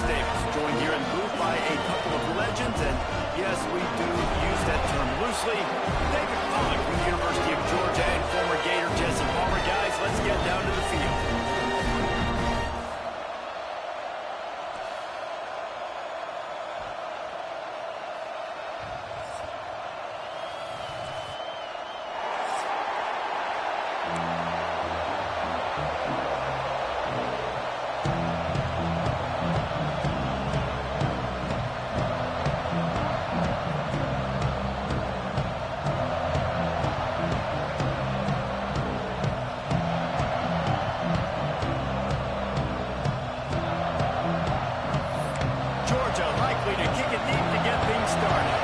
Davis, joined here in the booth by a couple of legends, and yes, we do use that term loosely. David Pollack from the University of Georgia and former Gator Jesse Palmer. Guys, let's get down to the field. Likely to kick it deep to get things started.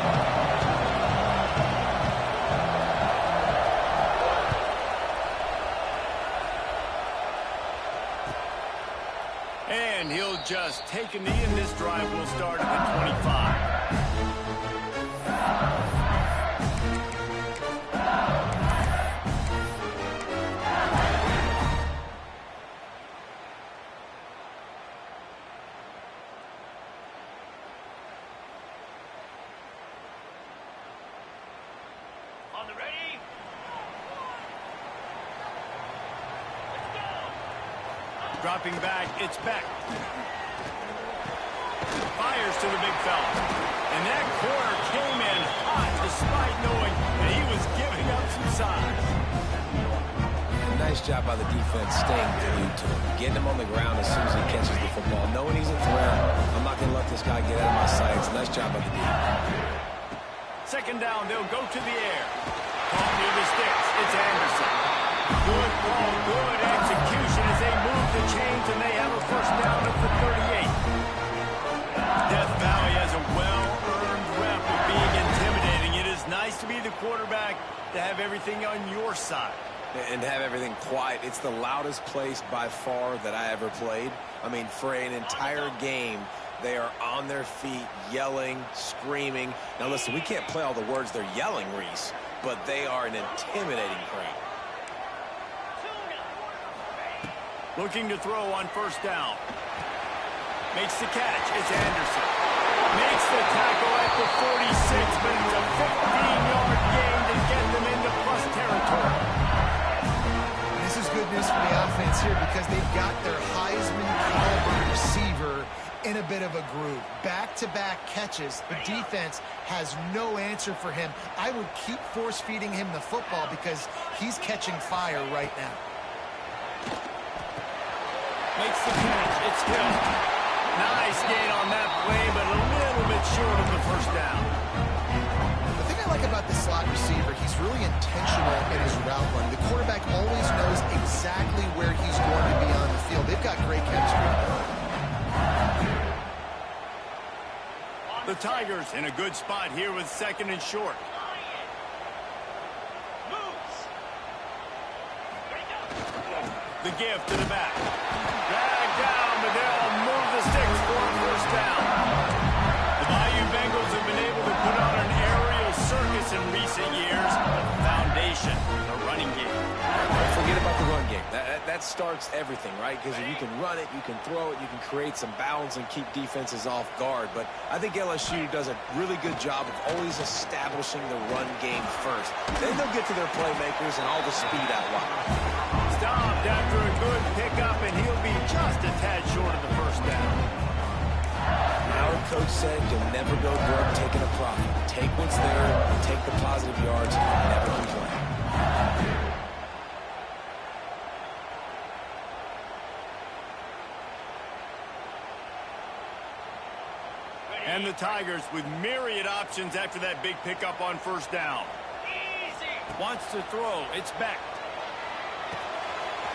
And he'll just take a knee, and this drive will start at the 25. Dropping back, it's Beck. Fires to the big fella. And that corner came in hot despite knowing that he was giving up some size. Nice job by the defense staying glued to him. Getting him on the ground as soon as he catches the football. Knowing he's a threat, I'm not going to let this guy get out of my sights. Nice job by the defense. Second down, they'll go to the air. Caught near the sticks. It's Anderson. Good ball, good execution as they move the chains, and they have a first down at the 38. Death Valley has a well-earned rep of being intimidating. It is nice to be the quarterback, to have everything on your side. And have everything quiet. It's the loudest place by far that I ever played. I mean, for an entire game, they are on their feet, yelling, screaming. Now, listen, we can't play all the words they're yelling, Reese, but they are an intimidating crowd. Looking to throw on first down. Makes the catch. It's Anderson. Makes the tackle at the 46, but it's a 15-yard gain to get them into plus territory. This is good news for the offense here because they've got their Heisman-caliber receiver in a bit of a groove. Back-to-back catches. The defense has no answer for him. I would keep force-feeding him the football because he's catching fire right now. Makes the catch. It's Hill. Nice gain on that play, but a little bit short of the first down. The thing I like about the slot receiver, he's really intentional in his route run. The quarterback always knows exactly where he's going to be on the field. They've got great chemistry. The Tigers in a good spot here with second and short. The give to the back. Drag down, but they'll move the sticks for a first down. The Bayou Bengals have been able to put on an aerial circus in recent years. Foundation, the running game. Don't forget about the run game. That starts everything, right? Because if you can run it, you can throw it, you can create some balance and keep defenses off guard. But I think LSU does a really good job of always establishing the run game first. Then they'll get to their playmakers and all the speed out wide. Stopped after a good pickup, and he'll be just a tad short of the first down. Our coach said you'll never go broke taking a profit. Take what's there, take the positive yards, and never complain. And the Tigers with myriad options after that big pickup on first down. Wants to throw. It's Beck.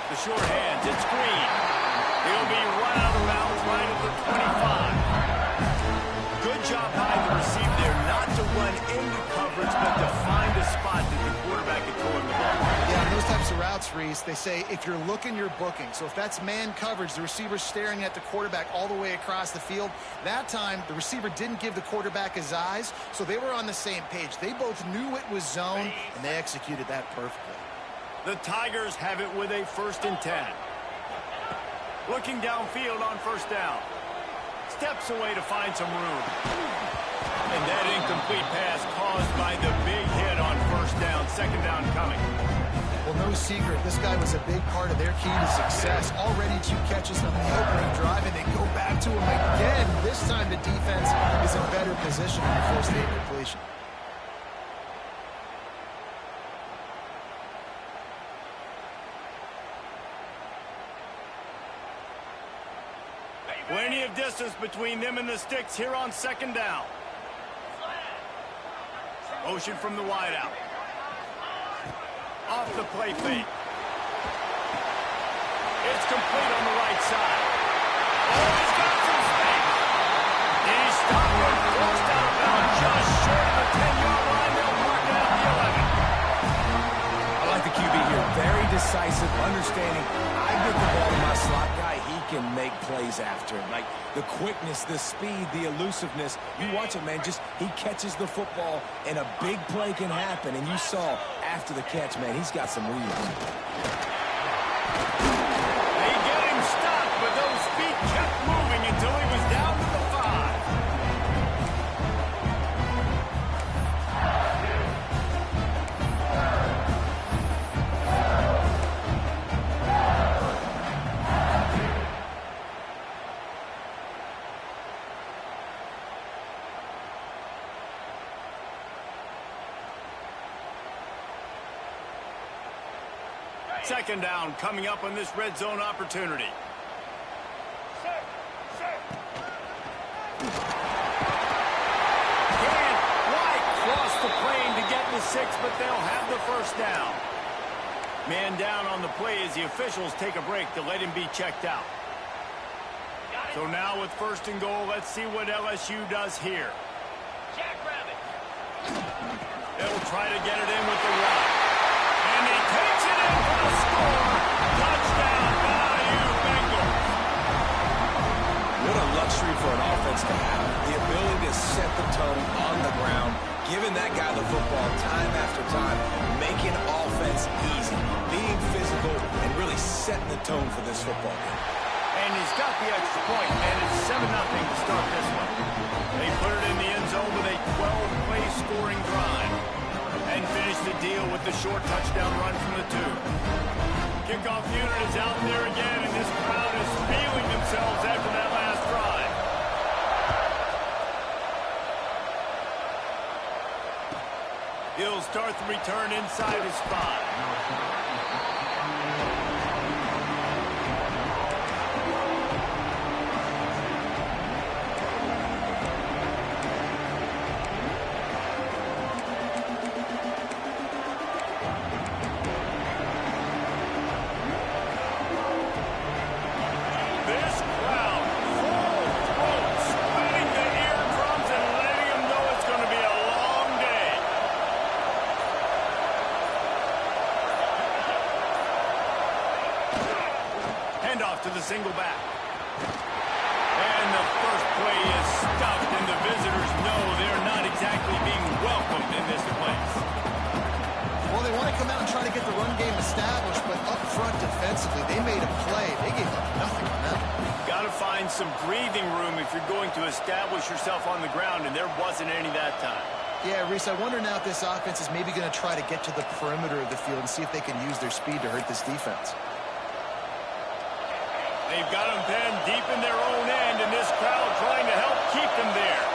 The short hands. It's Green. He'll be run out of bounds right at the 25. Good job by the receiver there not to run into coverage, but to find a spot that the quarterback can throw him the ball. Yeah, those types of routes, Reese, they say if you're looking, you're booking. So if that's man coverage, the receiver's staring at the quarterback all the way across the field. That time, the receiver didn't give the quarterback his eyes, so they were on the same page. They both knew it was zone, and they executed that perfectly. The Tigers have it with a 1st and 10. Looking downfield on first down. Steps away to find some room. And that incomplete pass caused by the big hit on first down. Second down coming. Well, no secret, this guy was a big part of their key to success. Already 2 catches on the opening drive, and they go back to him again. This time the defense is in better position to force the incompletion. Plenty of distance between them and the sticks here on second down. Motion from the wideout. Off the play fake. It's complete on the right side. Oh, he's got some space. He's stopped and forced out of bounds just short of the 10-yard line. They'll mark it at the 11. I like the QB here. Very decisive, understanding. I get the ball to my slot guy. He can make plays after him. Like the quickness, the speed, the elusiveness. You watch it, man. Just he catches the football, and a big play can happen. And you saw after the catch, man, he's got some wheels. They get him stopped, but those feet kept moving until he was down to the 5. Second down coming up on this red zone opportunity. Can't quite cross the plane to get the 6, but they'll have the first down. Man down on the play as the officials take a break to let him be checked out. So now with first and goal, let's see what LSU does here. They'll try to get it in with the run. And he takes it in for the score. Touchdown, BYU Bengals. What a luxury for an offense to have. The ability to set the tone on the ground, giving that guy the football time after time, making offense easy, being physical, and really setting the tone for this football game. And he's got the extra point, and it's 7-0 to start this one. They put it in the end zone with a 12-play scoring drive. And finish the deal with the short touchdown run from the 2. Kickoff unit is out there again, and this crowd is feeling themselves after that last drive. He'll start the return inside his 5. To the single back. And the first play is stuffed, and the visitors know they're not exactly being welcomed in this place. Well, they want to come out and try to get the run game established, but up front defensively, they made a play. They gave up nothing on that. Got to find some breathing room if you're going to establish yourself on the ground, and there wasn't any that time. Yeah, Reese, I wonder now if this offense is maybe going to try to get to the perimeter of the field and see if they can use their speed to hurt this defense. They've got them pinned deep in their own end, and this crowd trying to help keep them there.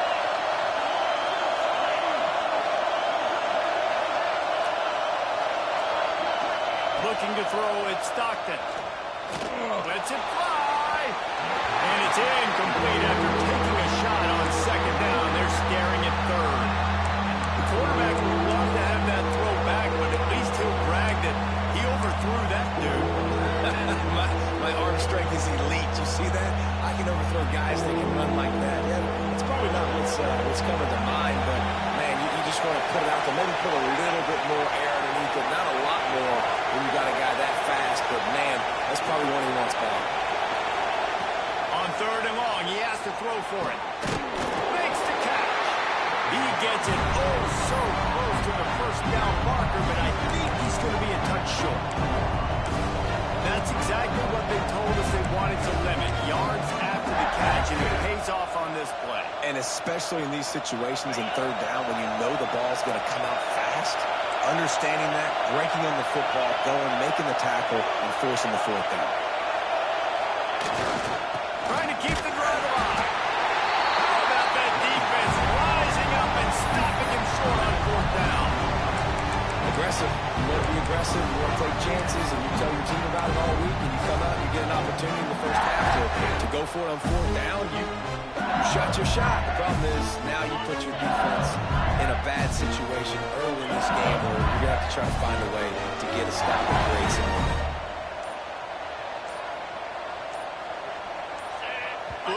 Looking to throw, it's Stockton. Lets it fly. And it's incomplete after taking a shot on second down. They're staring at third. The quarterback would love to have that throw back, but at least he'll brag that he overthrew that dude. My arm strength is elite. You see that? I can overthrow guys that can run like that. Yeah, it's probably not what's coming to mind, but, man, you just want to put it out there. Maybe put a little bit more air underneath it. Not a lot more when you got a guy that fast, but, man, that's probably one he wants back. On third and long, he has to throw for it. Makes the catch. He gets it so close to the first down marker, but I think he's going to be a touch short. That's exactly what they told us they wanted to limit. Yards after the catch, and it pays off on this play. And especially in these situations in third down when you know the ball's going to come out fast, understanding that, breaking on the football, going, making the tackle, and forcing the fourth down. Trying to keep the drive alive. How about that defense rising up and stopping him short on fourth down? Aggressive. You want to be aggressive. You want to take chances, and you tell your team about it all week, and you come out and you get an opportunity in the first half to go for it on fourth down. You shot your shot. The problem is now you put your defense in a bad situation early in this game where you're going to have to try to find a way to get a stop and create some momentum.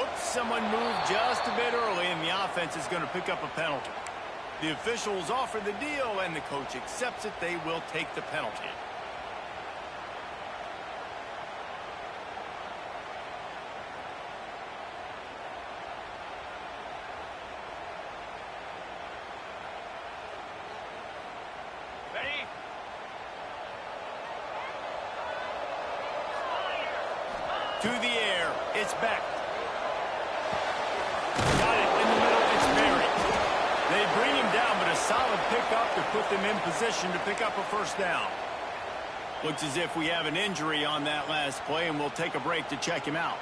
Oops, someone moved just a bit early, and the offense is going to pick up a penalty. The officials offer the deal, and the coach accepts it. They will take the penalty. Ready? To the air, it's back. Got it in the middle, it's buried. They bring him down, but a solid pickup to put them in position to pick up a first down. Looks as if we have an injury on that last play, and we'll take a break to check him out.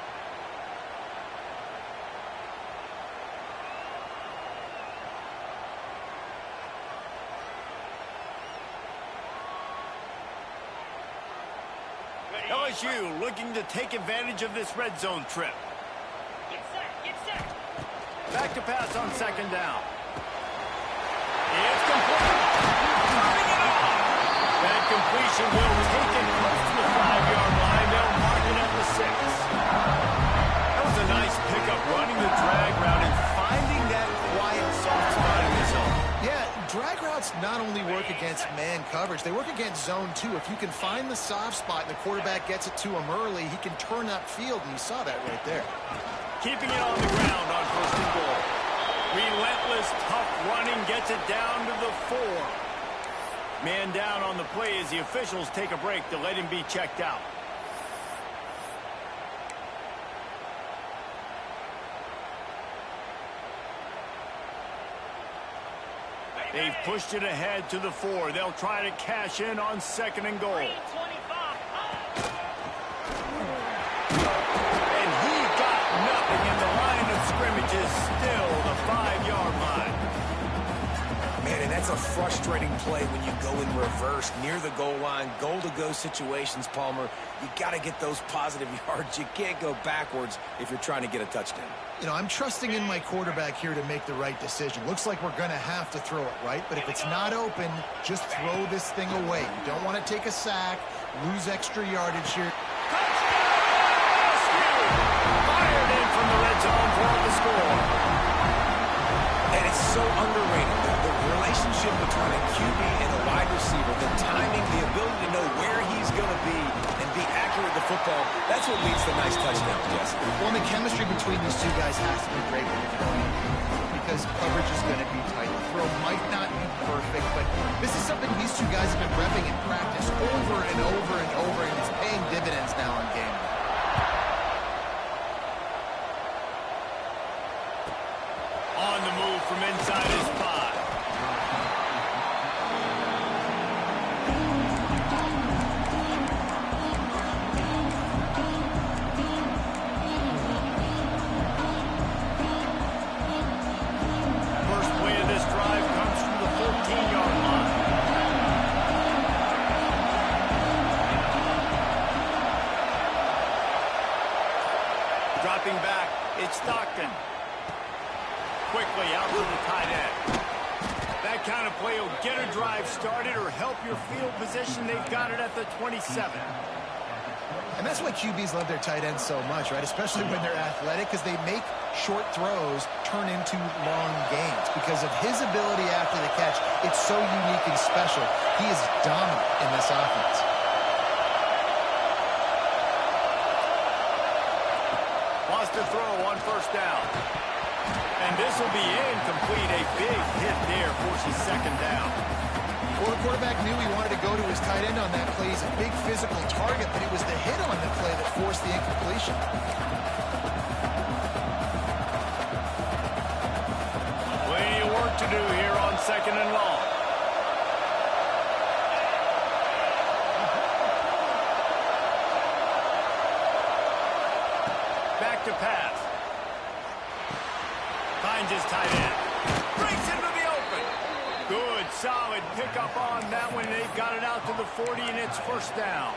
LSU looking to take advantage of this red zone trip. Get set, get set. Back to pass on second down. It's complete. Turning it off. That completion will take it close to the 5-yard line. They'll mark it at the 6. That was a nice pickup, running the drag route and finding that quiet soft spot in the zone. Yeah, drag routes not only work against man coverage, they work against zone too. If you can find the soft spot and the quarterback gets it to him early, he can turn upfield, and you saw that right there. Keeping it on the ground on first and goal. Relentless, tough running gets it down to the 4. Man down on the play as the officials take a break to let him be checked out. They've pushed it ahead to the 4. They'll try to cash in on second and goal. 25. And he got nothing, in the line of scrimmage is still the 5-yard line. Man, and that's a frustrating play when you go in reverse near the goal line, goal-to-go situations, Palmer. You got to get those positive yards. You can't go backwards if you're trying to get a touchdown. You know, I'm trusting in my quarterback here to make the right decision. Looks like we're going to have to throw it, right? But if it's not open, just throw this thing away. You don't want to take a sack, lose extra yardage here. Fired in from the red zone for the score. And it's so underrated. The relationship between a QB and a wide receiver, the timing, the ability to know where he's going to be and be accurate with the football, that's what leads to nice touchdowns, Jesse. Well, the chemistry between these two guys has to be great when you're throwing, because coverage is going to be tight. The throw might not be perfect, but this is something these two guys have been repping in practice over and over and over, and it's paying dividends now in game. On the move from inside his 5. First play of this drive comes from the 14-yard line. Dropping back, it's Stockton. Quickly out to the tight end. That kind of play will get a drive started or help your field position. They've got it at the 27. And that's why QBs love their tight ends so much, right? Especially when they're athletic, because they make short throws turn into long gains. Because of his ability after the catch, it's so unique and special. He is dominant in this offense. Wants to throw on first down. And this will be incomplete. A big hit there forces second down. Well, the quarterback knew he wanted to go to his tight end on that play. He's a big physical target, but it was the hit on the play that forced the incompletion. Plenty of work to do here on 2nd and long. Back to pass. Finds his tight end. Breaks into the open. Good, solid pickup on that one. They've got it out to the 40, and it's first down.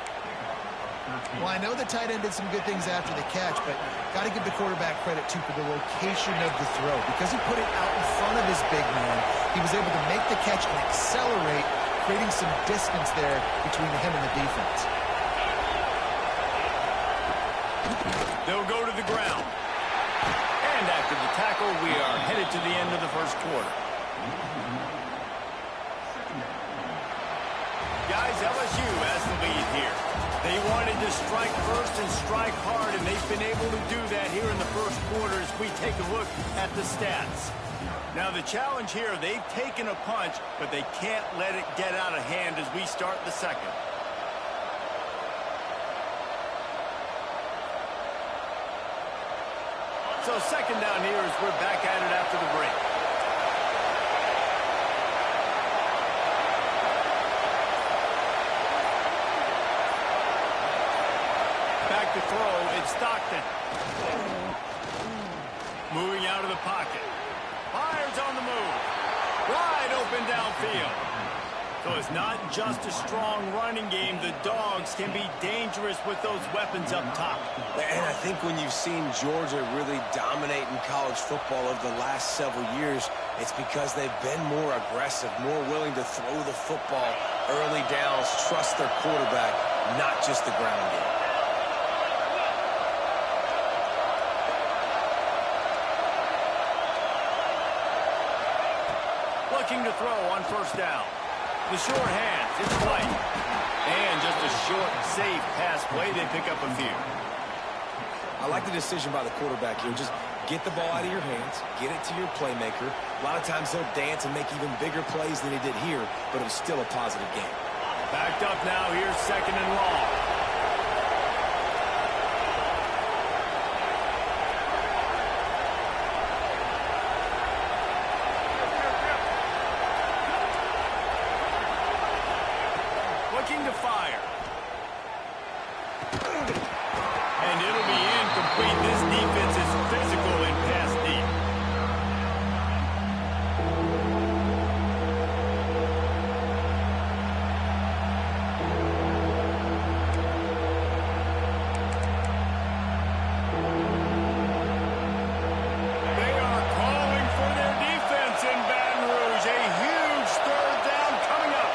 Well, I know the tight end did some good things after the catch, but got to give the quarterback credit, too, for the location of the throw. Because he put it out in front of his big man, he was able to make the catch and accelerate, creating some distance there between him and the defense. They'll go to the ground. And after the tackle, we are headed to the end of the first quarter. Guys, LSU has the lead here. They wanted to strike first and strike hard, and they've been able to do that here in the first quarter as we take a look at the stats. Now, the challenge here, they've taken a punch, but they can't let it get out of hand as we start the second. So second down here as we're back at it after the break. Back to throw, it's Stockton. Moving out of the pocket. Fires on the move. Wide open downfield. So it's not just a strong running game. The Dogs can be dangerous with those weapons up top. And I think when you've seen Georgia really dominate in college football over the last several years, it's because they've been more aggressive, more willing to throw the football early downs, trust their quarterback, not just the ground game. Looking to throw on first down. The short hands, it's White. And just a short, safe pass play, they pick up a few. I like the decision by the quarterback here. Just get the ball out of your hands, get it to your playmaker. A lot of times he'll dance and make even bigger plays than he did here, but it was still a positive game. Backed up now, here's second and long. Looking to fire. And it'll be incomplete. This defense is physical and pass deep. They are calling for their defense in Baton Rouge. A huge third down coming up.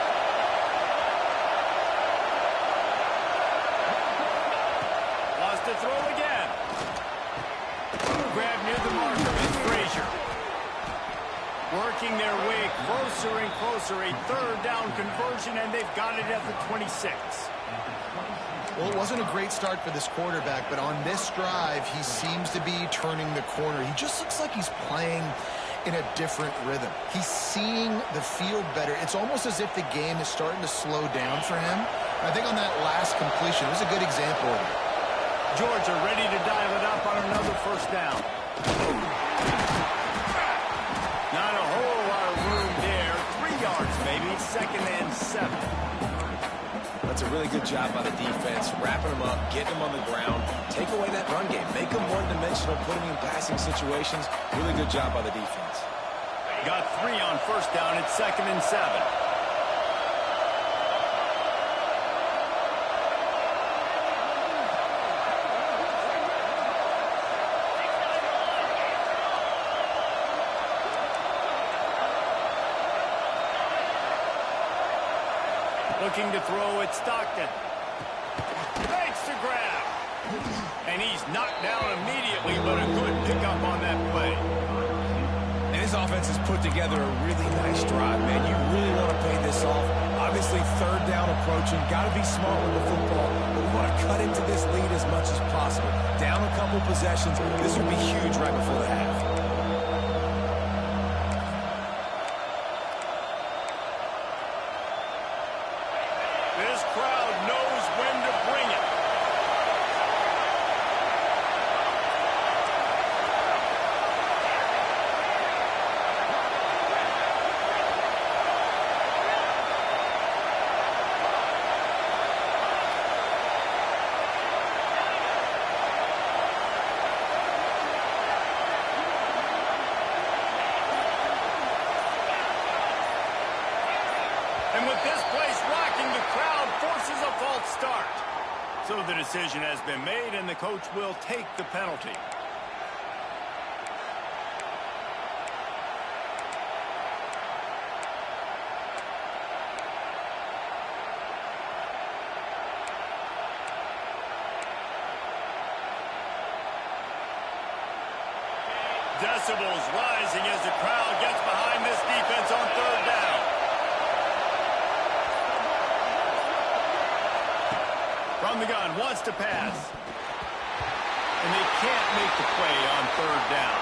To throw again. Grab near the marker. It's Frazier. Working their way closer and closer. A third down conversion, and they've got it at the 26. Well, it wasn't a great start for this quarterback, but on this drive, he seems to be turning the corner. He just looks like he's playing in a different rhythm. He's seeing the field better. It's almost as if the game is starting to slow down for him. I think on that last completion, it was a good example of it. Georgia ready to dial it up on another first down. Not a whole lot of room there. 3 yards, maybe. Second and 7. That's a really good job by the defense, wrapping them up, getting them on the ground, take away that run game, make them one-dimensional, put them in passing situations. Really good job by the defense. Got 3 on first down. It's second and 7. Looking to throw at Stockton. Makes the grab. And he's knocked down immediately, but a good pickup on that play. And this offense has put together a really nice drive, man. You really want to pay this off. Obviously, third down approaching. Got to be smart with the football, but we want to cut into this lead as much as possible. Down a couple possessions. This would be huge right before the half. This crowd knows when to bring it. And with this place rocking, the crowd forces a false start. So the decision has been made, and the coach will take the penalty. Decibels rising as the crowd gets behind this defense on third down. From the gun, wants to pass. And they can't make the play on third down.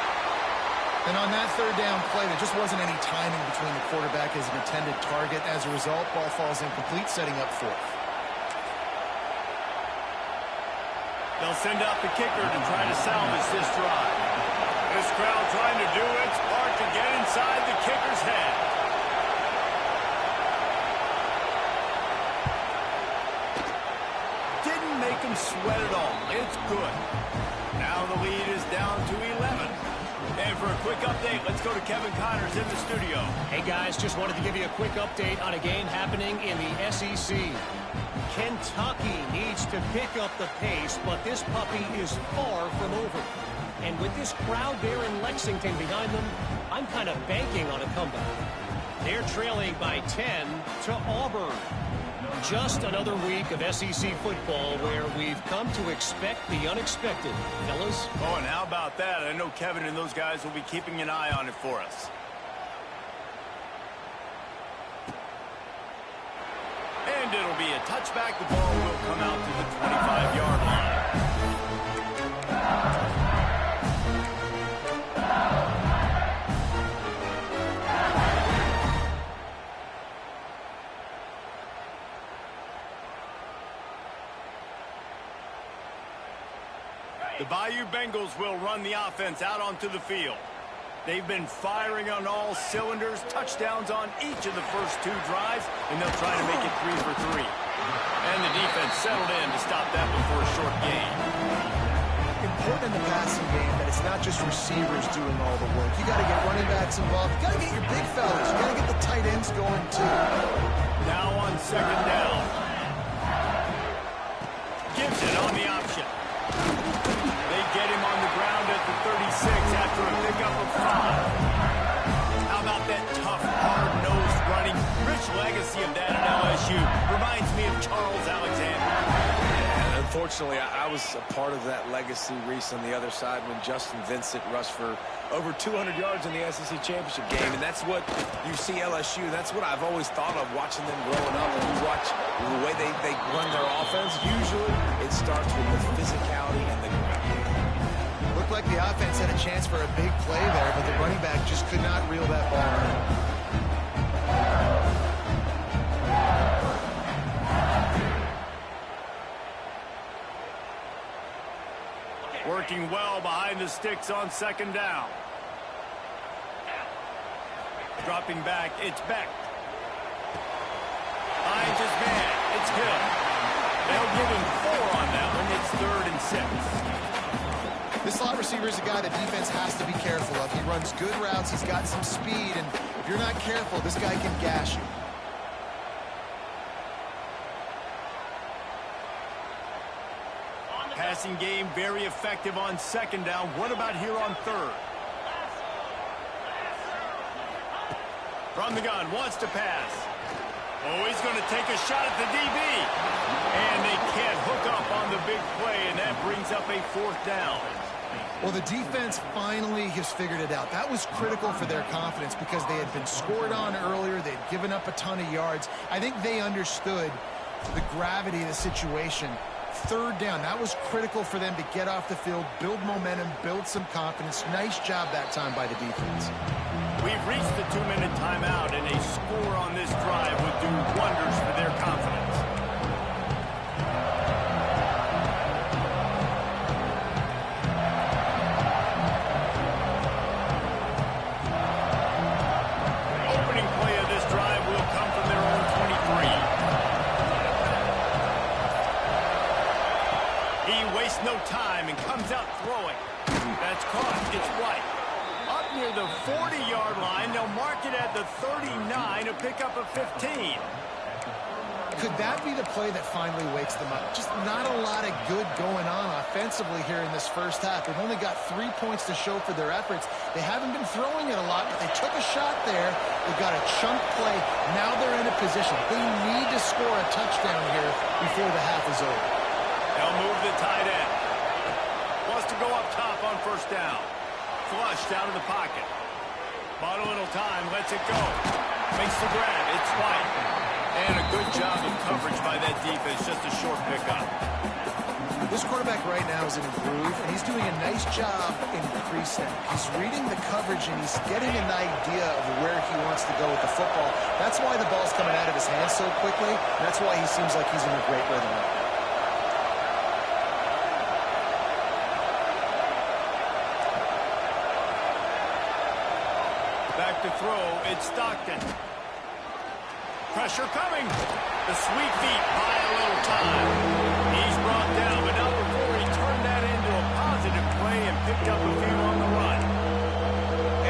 And on that third down play, there just wasn't any timing between the quarterback and his intended target. As a result, ball falls incomplete, setting up fourth. They'll send out the kicker to try to salvage this drive. This crowd trying to do its part to get inside the kicker's head. Didn't make him sweat at all. It's good. Now the lead is down to 11. And for a quick update, let's go to Kevin Connors in the studio. Hey guys, just wanted to give you a quick update on a game happening in the SEC. Kentucky needs to pick up the pace, but this puppy is far from over. And with this crowd there in Lexington behind them, I'm kind of banking on a comeback. They're trailing by 10 to Auburn. Just another week of SEC football where we've come to expect the unexpected, fellas. Oh, and how about that? I know Kevin and those guys will be keeping an eye on it for us. And it'll be a touchback. The ball will come out to the 25-yard line. The Bayou Bengals will run the offense out onto the field. They've been firing on all cylinders, touchdowns on each of the first two drives, and they'll try to make it 3 for 3. And the defense settled in to stop that before a short gain. Important in the passing game that it's not just receivers doing all the work. You got to get running backs involved. You got to get your big fellas. You got to get the tight ends going too. Now on second down. Gibson on the option. They get him on the ground at the 36 after a pickup of 5. How about that tough, hard-nosed running? Rich legacy of that at LSU. Reminds me of Charles Alexander. And unfortunately, I was a part of that legacy, Reese, on the other side when Justin Vincent rushed for over 200 yards in the SEC championship game. And that's what you see LSU. That's what I've always thought of watching them growing up. And you watch the way they run their offense. Usually, it starts with the physicality and the gravity. Looked like the offense had a chance for a big play there, but the running back just could not reel that ball in. Working well behind the sticks on second down. Dropping back, it's Beck. Finds his man, it's Hill. They'll give him 4 on that one. It's 3rd and 6. This slot receiver is a guy the defense has to be careful of. He runs good routes, he's got some speed, and if you're not careful, this guy can gash you. Passing game very effective on second down. What about here on 3rd? From the gun, wants to pass. Oh, he's going to take a shot at the DB. And they can't hook up on the big play, and that brings up a 4th down. Well, the defense finally has figured it out. That was critical for their confidence because they had been scored on earlier. They'd given up a ton of yards. I think they understood the gravity of the situation. 3rd down, that was critical for them to get off the field, build momentum, build some confidence. Nice job that time by the defense. We've reached the 2-minute timeout, and a score on this drive would do wonders for their confidence. wastes no time and comes out throwing. That's caught. It's White. Up near the 40-yard line, they'll mark it at the 39 to pick up a 15. Could that be the play that finally wakes them up? Just not a lot of good going on offensively here in this first half. They've only got 3 points to show for their efforts. They haven't been throwing it a lot, but they took a shot there. They got a chunk play. Now they're in a position. They need to score a touchdown here before the half is over. They'll move the tight end. Wants to go up top on first down. Flushed out of the pocket. Bought a little time, lets it go. Makes the grab. It's White. And a good job of coverage by that defense. Just a short pickup. This quarterback right now is in a groove, and he's doing a nice job in pre-snap. He's reading the coverage, and he's getting an idea of where he wants to go with the football. That's why the ball's coming out of his hands so quickly. That's why he seems like he's in a great rhythm right now. Back to throw. It's Stockton. Pressure coming. The sweet feet buy a little time. He's brought down, but now before he turned that into a positive play and picked up a few on the run.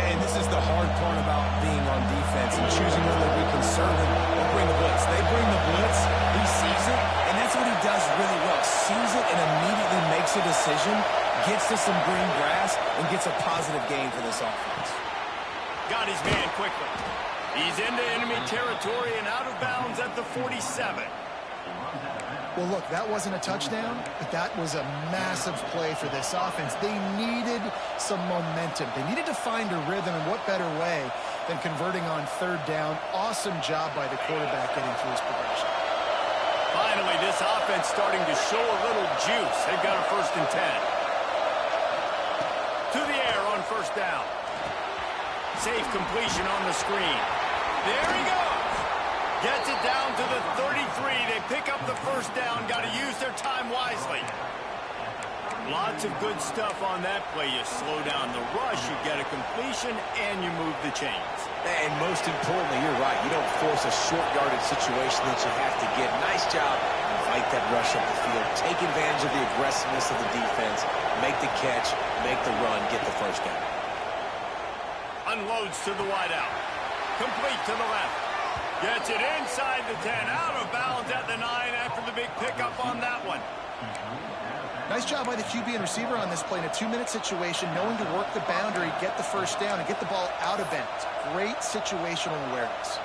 And this is the hard part about being on defense and choosing whether to be conservative or bring the blitz. They bring the blitz, he sees it, and that's what he does really well. Sees it and immediately makes a decision, gets to some green grass, and gets a positive gain for this offense. Got his man quickly. He's into enemy territory and out of bounds at the 47. Well, look, that wasn't a touchdown, but that was a massive play for this offense. They needed some momentum. They needed to find a rhythm, and what better way than converting on third down. Awesome job by the quarterback getting through his progression. Finally, this offense starting to show a little juice. They've got a 1st and 10. To the air on first down. Safe completion on the screen. There he goes. Gets it down to the 33. They pick up the first down. Got to use their time wisely. Lots of good stuff on that play. You slow down the rush, you get a completion, and you move the chains. And most importantly, you're right. You don't force a short yardage situation that you have to get. Nice job. Fight that rush up the field. Take advantage of the aggressiveness of the defense. Make the catch. Make the run. Get the first down. Unloads to the wideout. Complete to the left. Gets it inside the 10. Out of bounds at the 9 after the big pickup on that one. Nice job by the QB and receiver on this play in a 2-minute situation, knowing to work the boundary, get the first down, and get the ball out of bounds. Great situational awareness.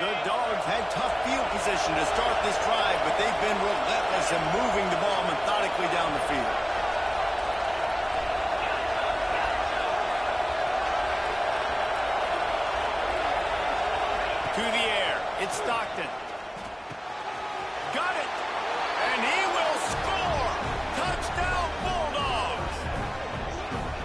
The Dogs had tough field position to start this drive, but they've been relentless in moving the ball methodically down the field. To the air, it's Stockton. Got it! And he will score! Touchdown Bulldogs!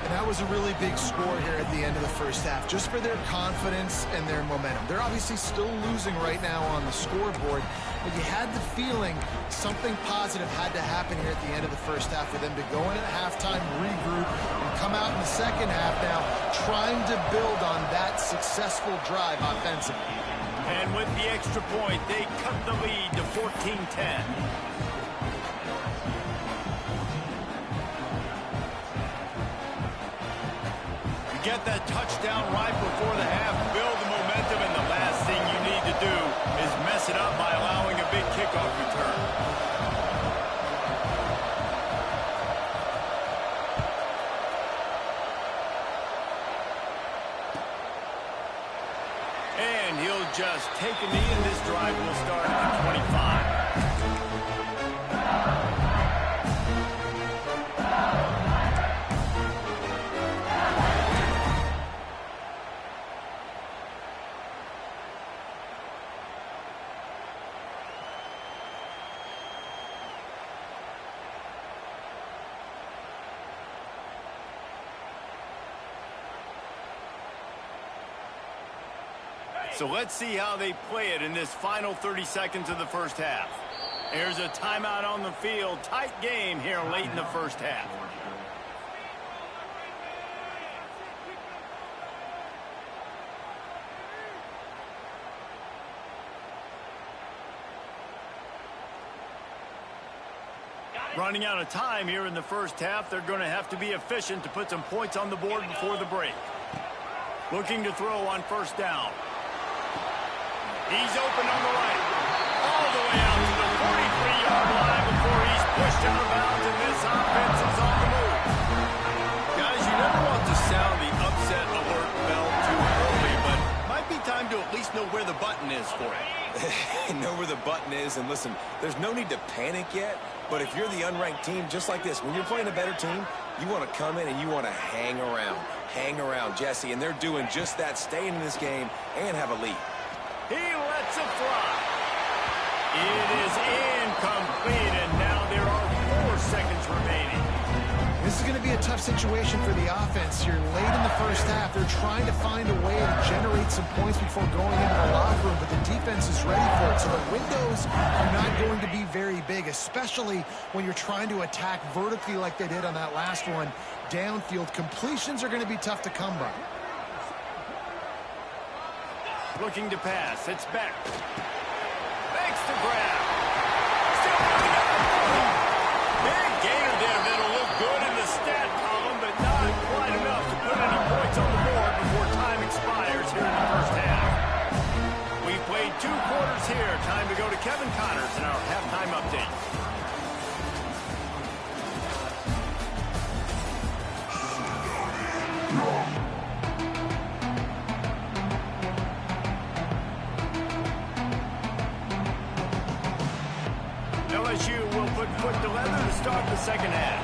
And that was a really big score here at the end of the first half, just for their confidence and their momentum. They're obviously still losing right now on the scoreboard, but you had the feeling something positive had to happen here at the end of the first half for them to go in at halftime, regroup, and come out in the second half now trying to build on that successful drive offensively. And with the extra point, they cut the lead to 14-10. Get that touchdown right before the half, build the momentum, and the last thing you need to do is mess it up by allowing a big kickoff return. And he'll just take a knee, and this drive will start at the 25. So let's see how they play it in this final 30 seconds of the first half. Here's a timeout on the field. Tight game here late in the first half. Running out of time here in the first half. They're going to have to be efficient to put some points on the board before the break. Looking to throw on first down. He's open on the right. All the way out to the 43-yard line before he's pushed out of bounds, and this offense is on the move. Guys, you never want to sound the upset alert bell too early, but might be time to at least know where the button is for it. Know where the button is, and listen, there's no need to panic yet, but if you're the unranked team, just like this, when you're playing a better team, you want to come in and you want to hang around, Jesse, and they're doing just that, staying in this game and have a lead. He lets it fly. It is incomplete, and now there are 4 seconds remaining. This is going to be a tough situation for the offense here. Late in the first half, they're trying to find a way to generate some points before going into the locker room, but the defense is ready for it. So the windows are not going to be very big, especially when you're trying to attack vertically like they did on that last one. Downfield completions are going to be tough to come by. Looking to pass. It's back. Makes the grab. Still coming up the 40. Big gainer there that'll look good in the stat column, but not quite enough to put any points on the board before time expires here in the first half. We played 2 quarters here. Time to go to Kevin Connors in our halftime update. LSU will put foot to leather to start the second half.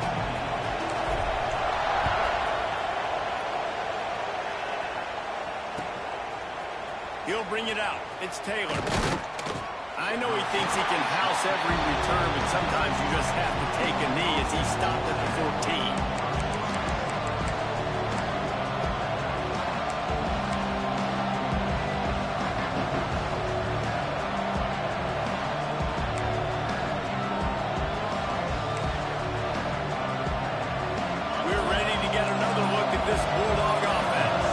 He'll bring it out. It's Taylor. I know he thinks he can house every return, but sometimes you just have to take a knee as he stopped at the 14. This Bulldog offense.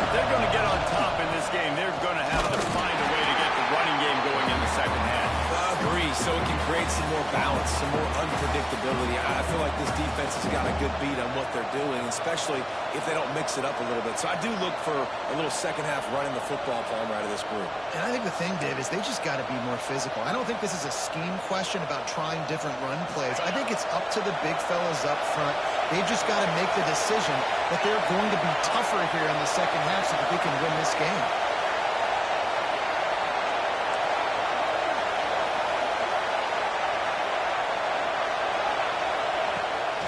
If they're going to get on top in this game, they're going to have to find a way to get the running game going in the second half. I agree, so it can create some more balance, some more unpredictability. I feel like this defense has got a good beat on what they're doing, especially if they don't mix it up a little bit. So I do look for a little second half running the football from out of this group. And I think the thing, Dave, is they just got to be more physical. I don't think this is a scheme question about trying different run plays. I think it's up to the big fellas up front. They've just got to make the decision that they're going to be tougher here in the second half so that they can win this game.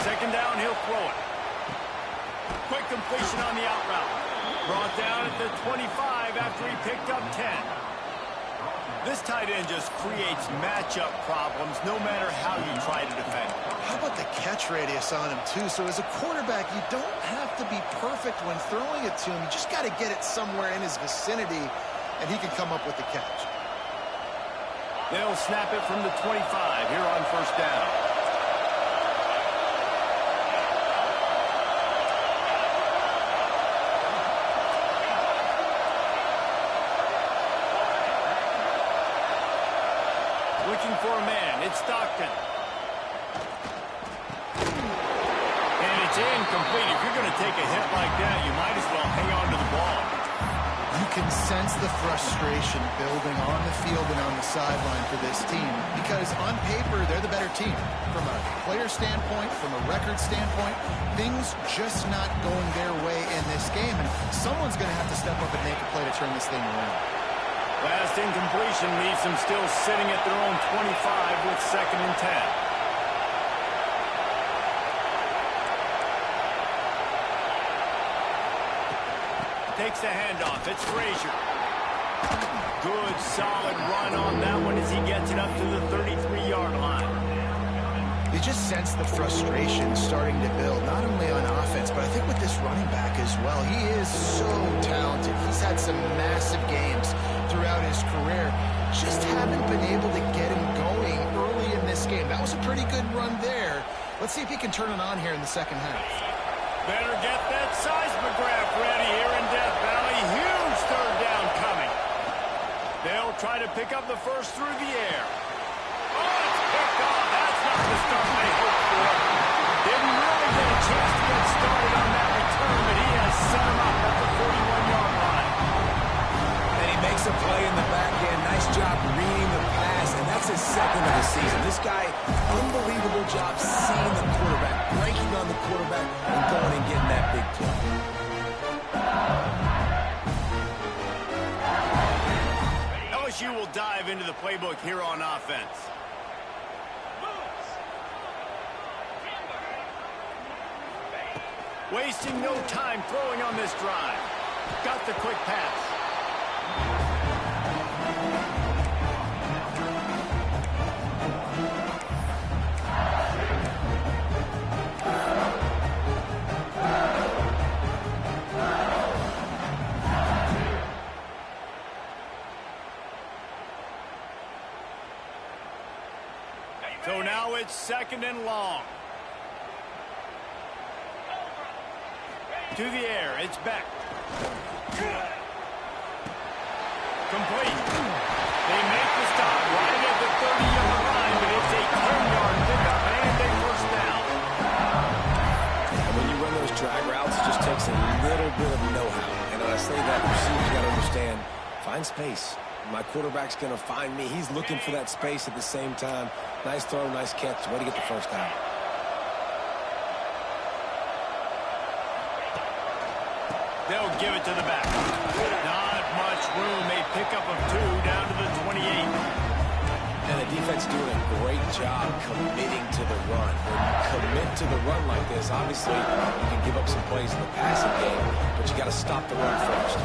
Second down, he'll throw it. Quick completion on the out route. Brought down at the 25 after he picked up 10. This tight end just creates matchup problems no matter how you try to defend. How about the catch radius on him, too? So as a quarterback, you don't have to be perfect when throwing it to him. You just got to get it somewhere in his vicinity, and he can come up with the catch. They'll snap it from the 25 here on first down. Looking for a man. It's Stockton. And it's incomplete. If you're going to take a hit like that, you might as well hang on to the ball. You can sense the frustration building on the field and on the sideline for this team because on paper, they're the better team. From a player standpoint, from a record standpoint, things just not going their way in this game. And someone's going to have to step up and make a play to turn this thing around. Last incompletion leaves them still sitting at their own 25 with 2nd and 10. Takes the handoff. It's Frazier. Good, solid run on that one as he gets it up to the 33-yard line. You just sense the frustration starting to build, not only on offense, but I think with this running back as well. He is so talented. He's had some massive games throughout his career. Just haven't been able to get him going early in this game. That was a pretty good run there. Let's see if he can turn it on here in the second half. Better get that seismograph ready here in Death Valley. Huge third down coming. They'll try to pick up the first through the air. Oh, it's picked off. That's not the start they dive into the playbook here on offense. Wasting no time throwing on this drive. Got the quick pass. So now it's 2nd and long. To the air, it's back. Complete. They make the stop right at the 30-yard line, but it's a 10-yard pickup and a first down. And when you run those drag routes, it just takes a little bit of know-how. And when I say that, the receiver's got to understand, find space. My quarterback's going to find me. He's looking for that space at the same time. Nice throw, nice catch. Way to get the first down. They'll give it to the back. Not much room. A pickup of 2 down to the 28. And the defense doing a great job committing to the run. When you commit to the run like this, obviously you can give up some plays in the passing game, but you got to stop the run first.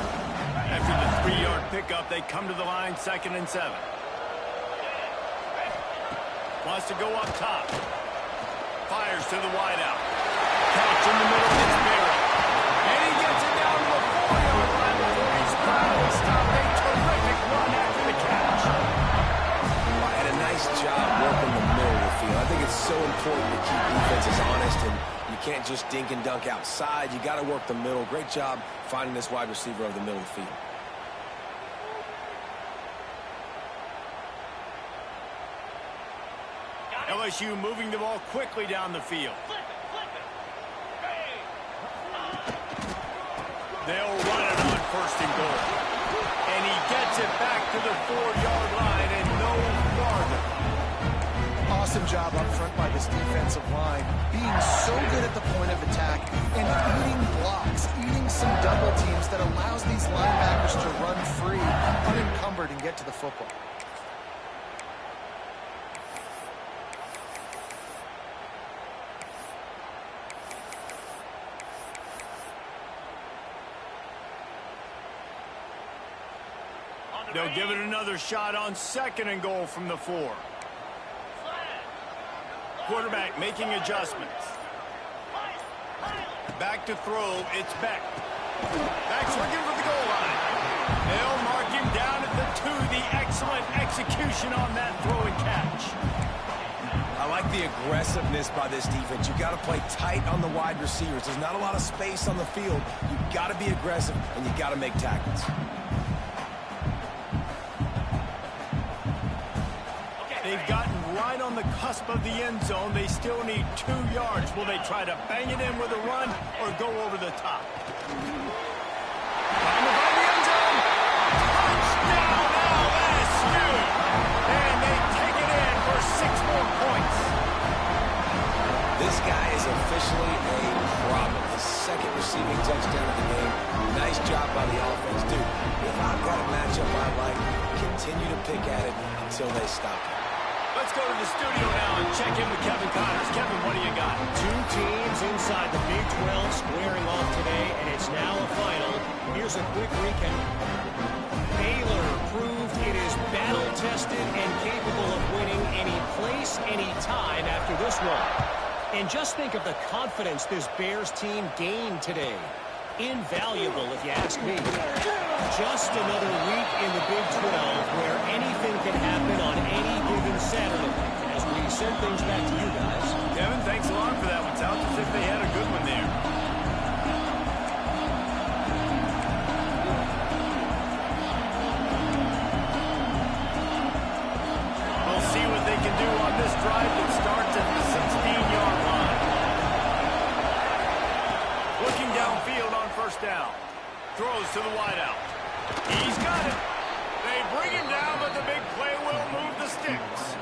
After the 3-yard pickup, they come to the line, 2nd and 7. Wants to go up top. Fires to the wideout. Catch in the middle, it's Barrett. And he gets it down to the 4-yard line before he's finally stopped. A terrific run after the catch. Well, and a nice job working the middle of the field. I think it's so important to keep defenses honest, and you can't just dink and dunk outside. You got to work the middle. Great job finding this wide receiver of the middle of the field. LSU moving the ball quickly down the field. They'll run it on 1st and goal. And he gets it back to the 4-yard line and no farther. Awesome job up front by this defensive line, being so good at the point of attack and eating blocks, eating some double teams that allows these linebackers to run free, unencumbered, and get to the football. They'll give it another shot on 2nd and goal from the 4. Quarterback making adjustments. Back to throw, it's Beck. Beck's looking for the goal line. They'll mark him down at the 2. The excellent execution on that throw and catch. I like the aggressiveness by this defense. You got to play tight on the wide receivers. There's not a lot of space on the field. You got to be aggressive, and you got to make tackles. They've gotten right on the cusp of the end zone. They still need 2 yards. Will they try to bang it in with a run or go over the top? Trying to find the end zone. Touchdown, LSU! And they take it in for 6 more points. This guy is officially a problem. His 2nd receiving touchdown of the game. Nice job by the offense. Dude, if I've got a matchup I like, continue to pick at it until they stop it. Let's go to the studio now and check in with Kevin Connors. Kevin, what do you got? 2 teams inside the Big 12 squaring off today, and it's now a final. Here's a quick recap. Baylor proved it is battle-tested and capable of winning any place, any time after this one. And just think of the confidence this Bears team gained today. Invaluable, if you ask me. Just another week in the Big 12 where anything can happen on any given Saturday. As we send things back to you guys. Kevin, thanks a lot for that one. Sounds as if they had a good one there. We'll see what they can do on this drive that starts at the 16-yard line. Looking downfield on 1st down. Throws to the wideout. He's got it. They bring him down, but the big play will move the sticks.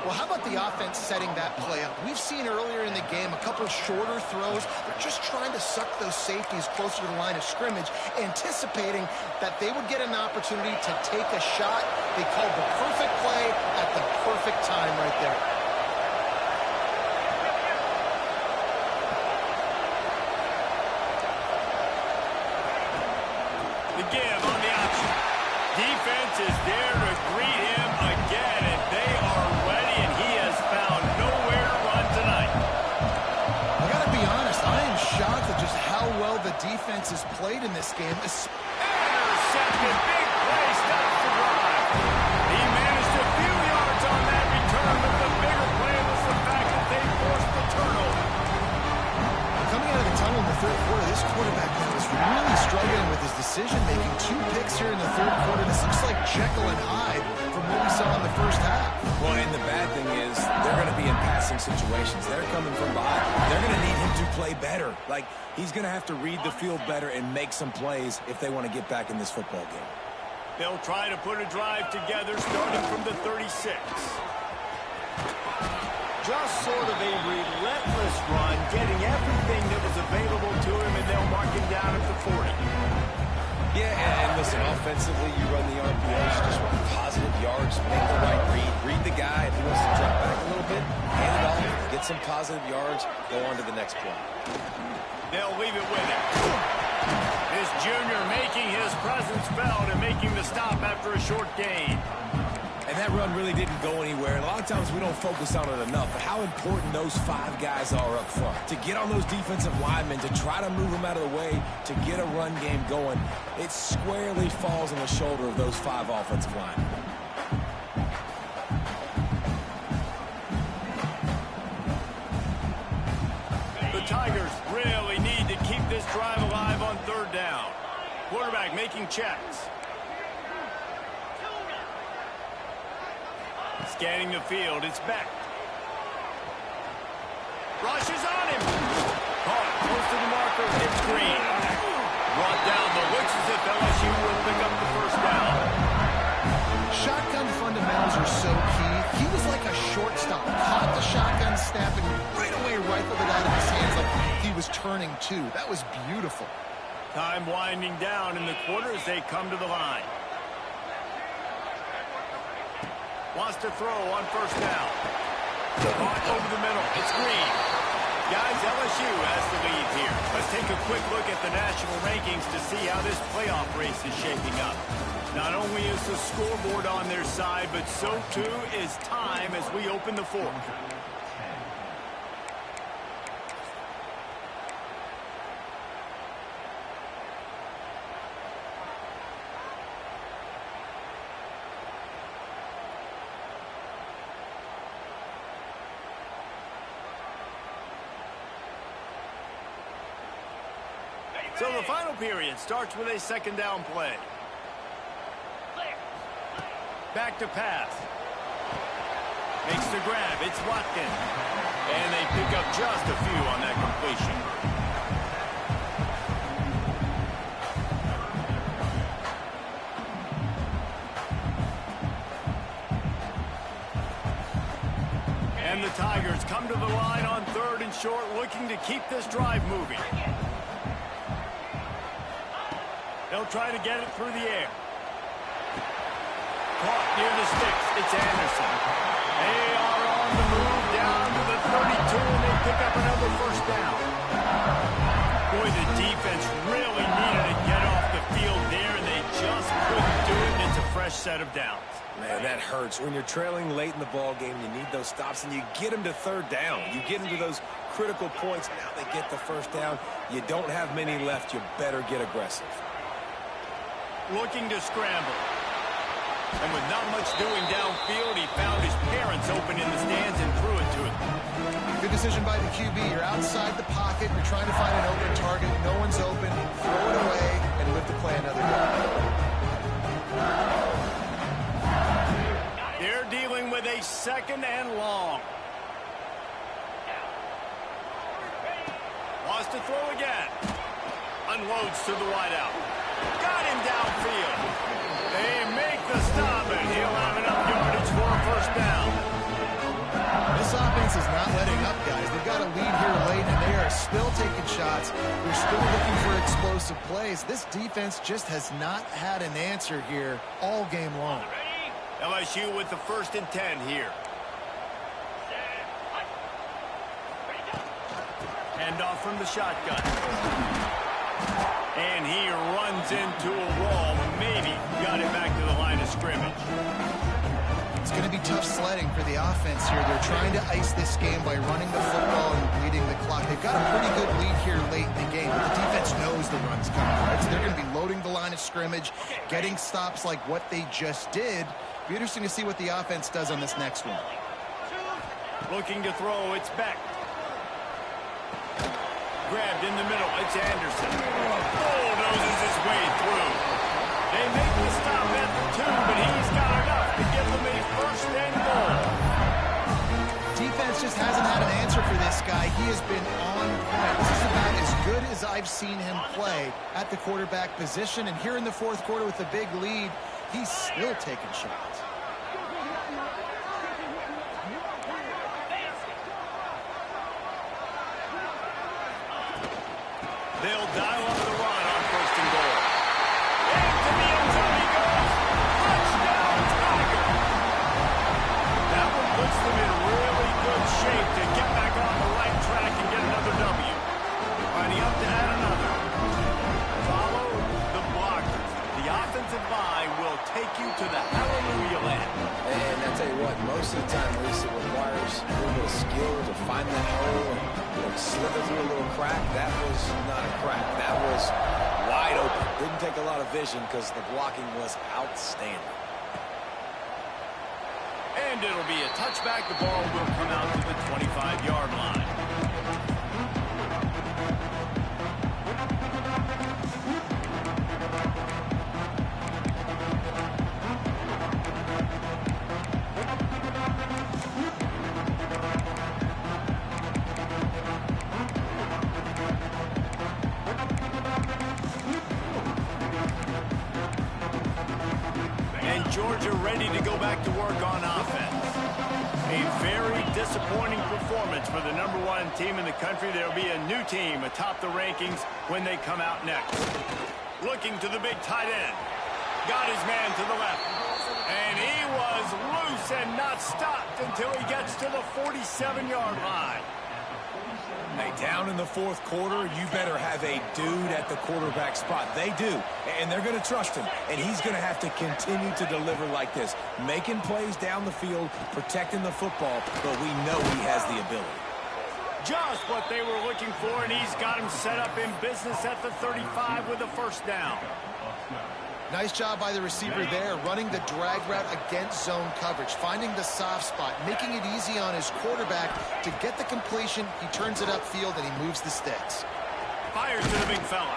Well, how about the offense setting that play up? We've seen earlier in the game a couple shorter throws. They're just trying to suck those safeties closer to the line of scrimmage, anticipating that they would get an opportunity to take a shot. They called the perfect play at the perfect time right there. The give on the option. Defense is there to greet him again, and they are ready, and he has found nowhere to run tonight. I got to be honest, I am shocked at just how well the defense has played in this game. Intercepted, big play, stops the drive. He managed a few yards on that return, but the bigger play was the fact that they forced the turnover. Coming out of the tunnel in the third quarter, this quarterback now is really struggling with his decision-making. 2 picks here in the third quarter. This looks like Jekyll and Hyde from what we saw in the first half. Well, and the bad thing is they're going to be in passing situations. They're coming from behind. They're going to need him to play better. Like, he's going to have to read the field better and make some plays if they want to get back in this football game. They'll try to put a drive together starting from the 36. Just sort of a relentless run, getting everything that was available to him, and they'll mark him down at the 40. Yeah, and listen, offensively, you run the RPOs, just run positive yards, make the right read the guy. If he wants to drop back a little bit, hand it off, get some positive yards, go on to the next play. They'll leave it with him. This junior making his presence felt and making the stop after a short gain. And that run really didn't go anywhere. And a lot of times we don't focus on it enough. But how important those 5 guys are up front. To get on those defensive linemen, to try to move them out of the way, to get a run game going, it squarely falls on the shoulder of those 5 offensive linemen. The Tigers really need to keep this drive alive on third down. Quarterback making checks. Scanning the field, it's Beck. Rushes on him. Caught close to the marker, it's Green. Brought down, but looks as if LSU will pick up the first down. Shotgun fundamentals are so key. He was like a shortstop. Caught the shotgun snap and right away rifled it out of his hands like he was turning two. That was beautiful. Time winding down in the quarter as they come to the line. Wants to throw on first down. Caught over the middle. It's Green. Guys, LSU has the lead here. Let's take a quick look at the national rankings to see how this playoff race is shaping up. Not only is the scoreboard on their side, but so too is time as we open the fourth. So the final period starts with a second down play. Back to pass. Makes the grab. It's Watkins. And they pick up just a few on that completion. And the Tigers come to the line on third and short, looking to keep this drive moving. They'll try to get it through the air. Caught near the sticks. It's Anderson. They are on the move down to the 32, and they pick up another first down. Boy, the defense really needed to get off the field there, and they just couldn't do it, and it's a fresh set of downs. Man, that hurts. When you're trailing late in the ball game, you need those stops, and you get them to third down. You get them to those critical points. Now they get the first down. You don't have many left. You better get aggressive. Looking to scramble. And with not much doing downfield, he found his parents open in the stands and threw it to him. Good decision by the QB. You're outside the pocket. You're trying to find an open target. No one's open. Throw it away and live to play another down. They're dealing with a second and long. Wants to throw again. Unloads to the wideout. Got him downfield. They make the stop, and he'll have enough yardage for a first down. This offense is not letting up, guys. They've got a lead here late, and they are still taking shots. They're still looking for explosive plays. This defense just has not had an answer here all game long. LSU with the 1st and 10 here. Hand off from the shotgun. And he runs into a wall. Maybe got it back to the line of scrimmage. It's going to be tough sledding for the offense here. They're trying to ice this game by running the football and bleeding the clock. They've got a pretty good lead here late in the game. But the defense knows the run's coming, right? So they're going to be loading the line of scrimmage, getting stops like what they just did. Be interesting to see what the offense does on this next one. Looking to throw, it's Beck. Grabbed in the middle, it's Anderson. Bulldozes his way through. They make the stop at the 2, but he's got enough to give them a 1st and goal. Defense just hasn't had an answer for this guy. He has been on point. This is about as good as I've seen him play at the quarterback position. And here in the 4th quarter with a big lead, he's still taking shots. They'll dial up the run on 1st and goal. Into the end zone he goes. Touchdown, Tiger. That one puts them in really good shape to get back on the right track and get another W. Lining up to add another. Follow the blockers. The offensive line will take you to the hallelujah land. And I tell you what, most of the time, Reese, it requires a little bit of skill to find that hole and slither through a little crack. That was not a crack. That was wide open. Didn't take a lot of vision because the blocking was outstanding. And it'll be a touchback. The ball will come out to the 25-yard line. Georgia ready to go back to work on offense. A very disappointing performance for the #1 team in the country. There will be a new team atop the rankings when they come out next. Looking to the big tight end. Got his man to the left. And he was loose and not stopped until he gets to the 47-yard line. Hey, down in the 4th quarter, you better have a dude at the quarterback spot. They do, and they're going to trust him, and he's going to have to continue to deliver like this, making plays down the field, protecting the football, but we know he has the ability. Just what they were looking for, and he's got him set up in business at the 35 with a 1st down. Nice job by the receiver there, running the drag route against zone coverage, finding the soft spot, making it easy on his quarterback to get the completion. He turns it upfield, and he moves the sticks. Fires to the big fella.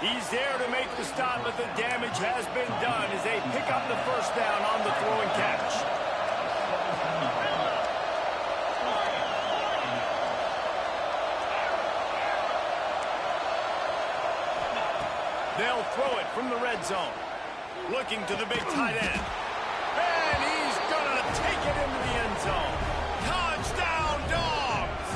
He's there to make the stop, but the damage has been done as they pick up the 1st down on the throw and catch. They'll throw it from the red zone. Looking to the big tight end. And he's going to take it into the end zone. Touchdown, Dogs!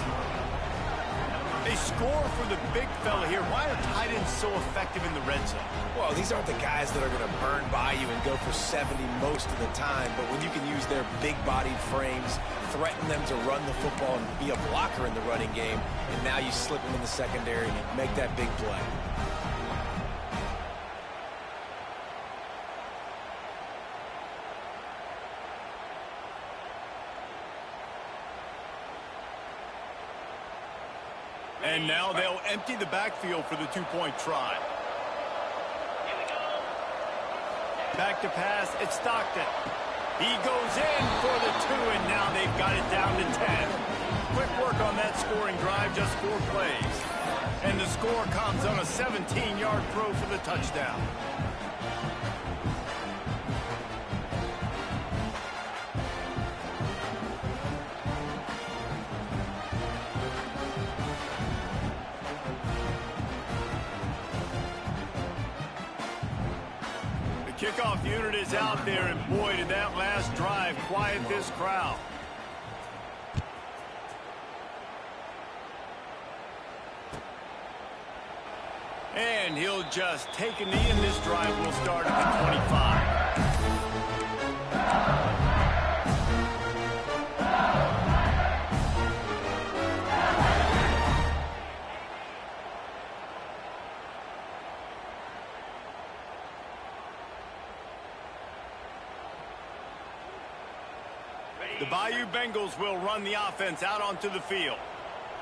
They score for the big fella here. Why are tight ends so effective in the red zone? Well, these aren't the guys that are going to burn by you and go for 70 most of the time, but when you can use their big-bodied frames, threaten them to run the football and be a blocker in the running game, and now you slip them in the secondary and make that big play. And now they'll empty the backfield for the 2-point try. Back to pass, it's Stockton. He goes in for the 2, and now they've got it down to 10. Quick work on that scoring drive, just 4 plays. And the score comes on a 17-yard throw for the touchdown. Kickoff unit is out there, and boy, did that last drive quiet this crowd. And he'll just take a knee, and this drive will start at the 25. The Bayou Bengals will run the offense out onto the field.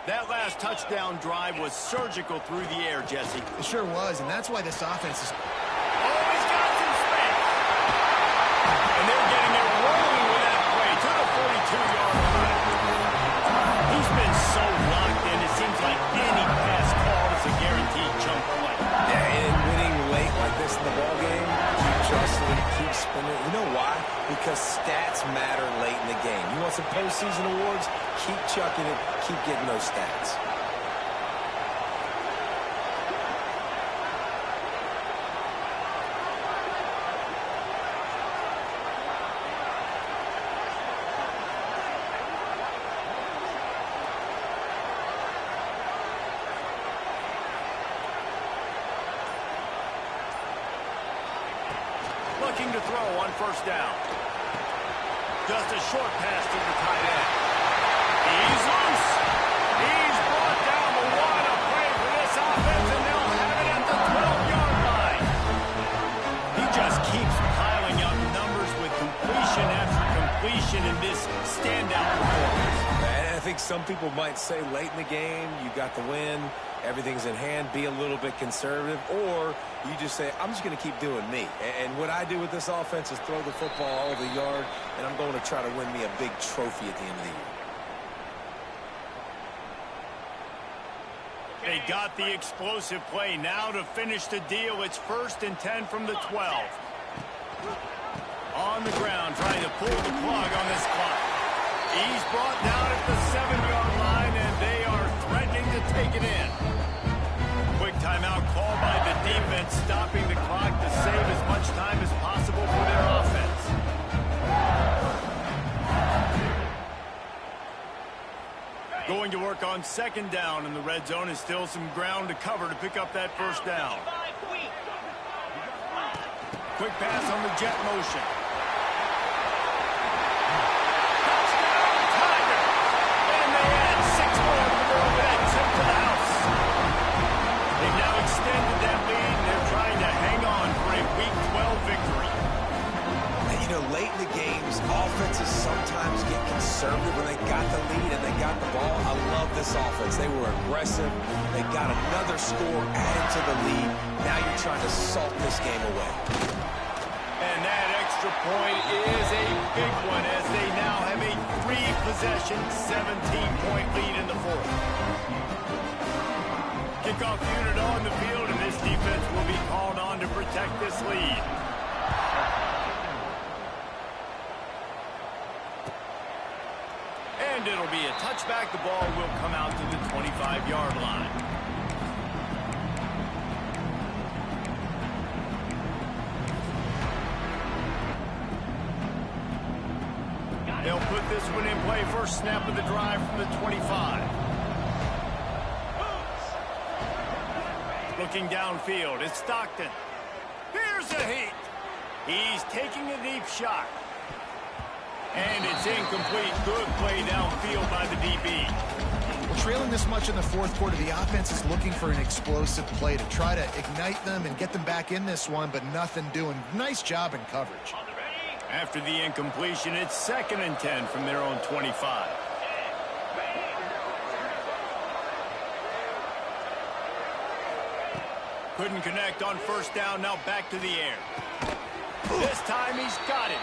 That last touchdown drive was surgical through the air, Jesse. It sure was, and that's why this offense is... Oh, he's got some space. And they're getting it rolling with that play to the 42-yard line. He's been so locked in, it seems like any pass call is a guaranteed chunk play. Yeah, and winning late like this in the ballgame, keep jostling, keep spinning. You know why? Because stats matter late in the game. You want some postseason awards? Keep chucking it, keep getting those stats. Looking to throw on first down. Just a short pass to the tight end. He's loose. He's brought down the one. A play for this offense, and they'll have it at the 12-yard line. He just keeps piling up numbers with completion after completion in this standout performance. And I think some people might say late in the game, you got the win, everything's in hand, be a little bit conservative, or you just say, I'm just going to keep doing me. And what I do with this offense is throw the football all over the yard, and I'm going to try to win me a big trophy at the end of the year. They got the explosive play now to finish the deal. It's 1st and 10 from the 12. On the ground, trying to pull the plug on this clock. He's brought down at the 7-yard line, and they are threatening to take it in. Quick timeout called by the defense, stopping the clock to save as much time as possible for their offense. Going to work on 2nd down, and the red zone is still some ground to cover to pick up that first down. Quick pass on the jet motion. Touchdown, Tiger! And they add 6 more to the middle of that tip to the house. They've now extended that lead, and they're trying to hang on for a Week 12 victory. And, you know, late in the games, offenses sometimes get conservative when they got the lead and they got the ball. I love this offense. They were aggressive. They got another score added to the lead. Now you're trying to salt this game away. And that extra point is a big one as they now have a 3-possession, 17-point lead in the 4th. Kickoff unit on the field, and this defense will be called on to protect this lead. And it'll be a touchback. The ball will come out to the 25-yard line. They'll put this one in play. First snap of the drive from the 25. Looking downfield, it's Stockton. Here's a heat. He's taking a deep shot. And it's incomplete. Good play downfield by the DB. Well, trailing this much in the 4th quarter, the offense is looking for an explosive play to try to ignite them and get them back in this one, but nothing doing. Nice job in coverage. After the incompletion, it's 2nd and 10 from their own 25. Couldn't connect on first down. Now back to the air. This time he's got it.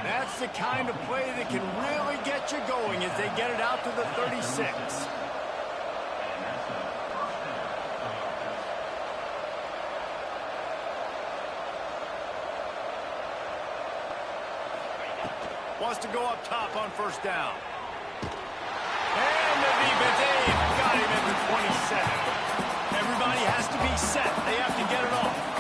That's the kind of play that can really get you going as they get it out to the 36. Wants to go up top on first down. And the defense, they've got him at the 27. Everybody has to be set. They have to get it off.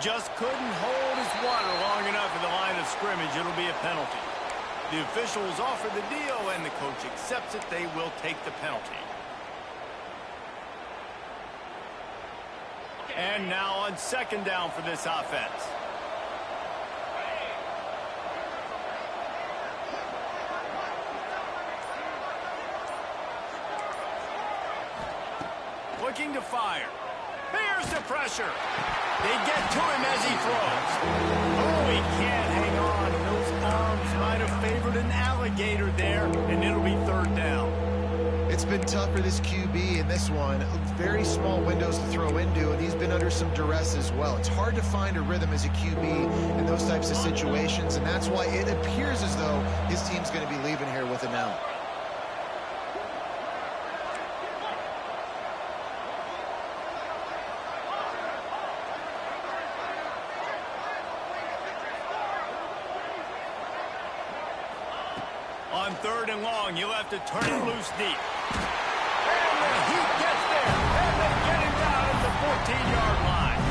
just couldn't hold his water long enough at the line of scrimmage. It'll be a penalty. The officials offer the deal, and the coach accepts it. They will take the penalty. And now on second down for this offense. Looking to fire. Here's the pressure. They get to him as he throws. Oh, he can't hang on. Those arms might have favored an alligator there, and it'll be third down. It's been tough for this QB in this one. Very small windows to throw into, and he's been under some duress as well. It's hard to find a rhythm as a QB in those types of situations, and that's why it appears as though his team's going to be leaving here with an L. On third and long, you'll have to turn it loose deep. And the Heat gets there, and they get him down at the 14-yard line.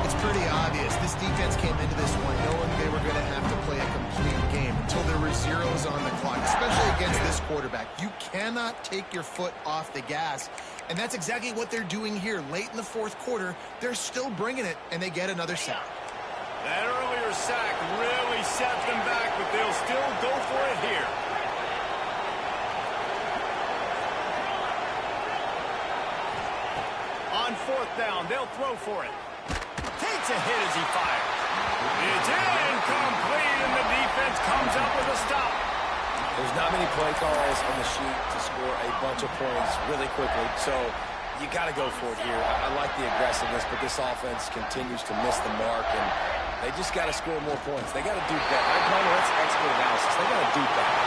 It's pretty obvious. This defense came into this one knowing they were going to have to play a complete game until there were zeros on the clock, especially against this quarterback. You cannot take your foot off the gas, and that's exactly what they're doing here. Late in the fourth quarter, they're still bringing it, and they get another sack. That earlier sack really set them back, but they'll still go for it here. On fourth down, they'll throw for it. Takes a hit as he fires. It's incomplete, and the defense comes up with a stop. There's not many play calls on the sheet to score a bunch of points really quickly, so you got to go for it here. I like the aggressiveness, but this offense continues to miss the mark, and they just got to score more points. They got to do better. That's expert analysis. They got to do better.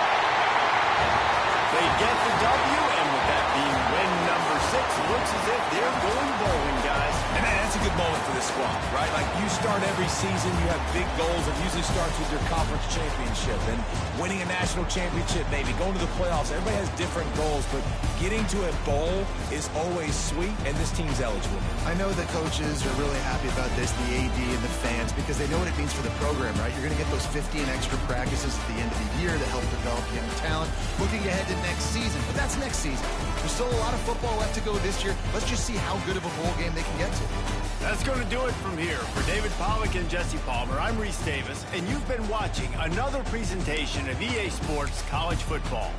They get the W, and with that being win number 6, looks as if they're going bowling, guys. And man, that's a good moment for this squad, right? Like, you start every season, you have big goals. It usually starts with your conference championship and winning a national championship, maybe going to the playoffs. Everybody has different goals, but getting to a bowl is always sweet, and this team's eligible. I know the coaches are really happy about this, the AD and the fans, because they know what it means for the program, right? You're going to get those 50 and extra practices at the end of the year to help develop young talent. Looking ahead to next season, but that's next season. There's still a lot of football left to go this year. Let's just see how good of a bowl game they can get to. That's going to do it from here. For David Pollack and Jesse Palmer, I'm Reese Davis, and you've been watching another presentation of EA Sports College Football.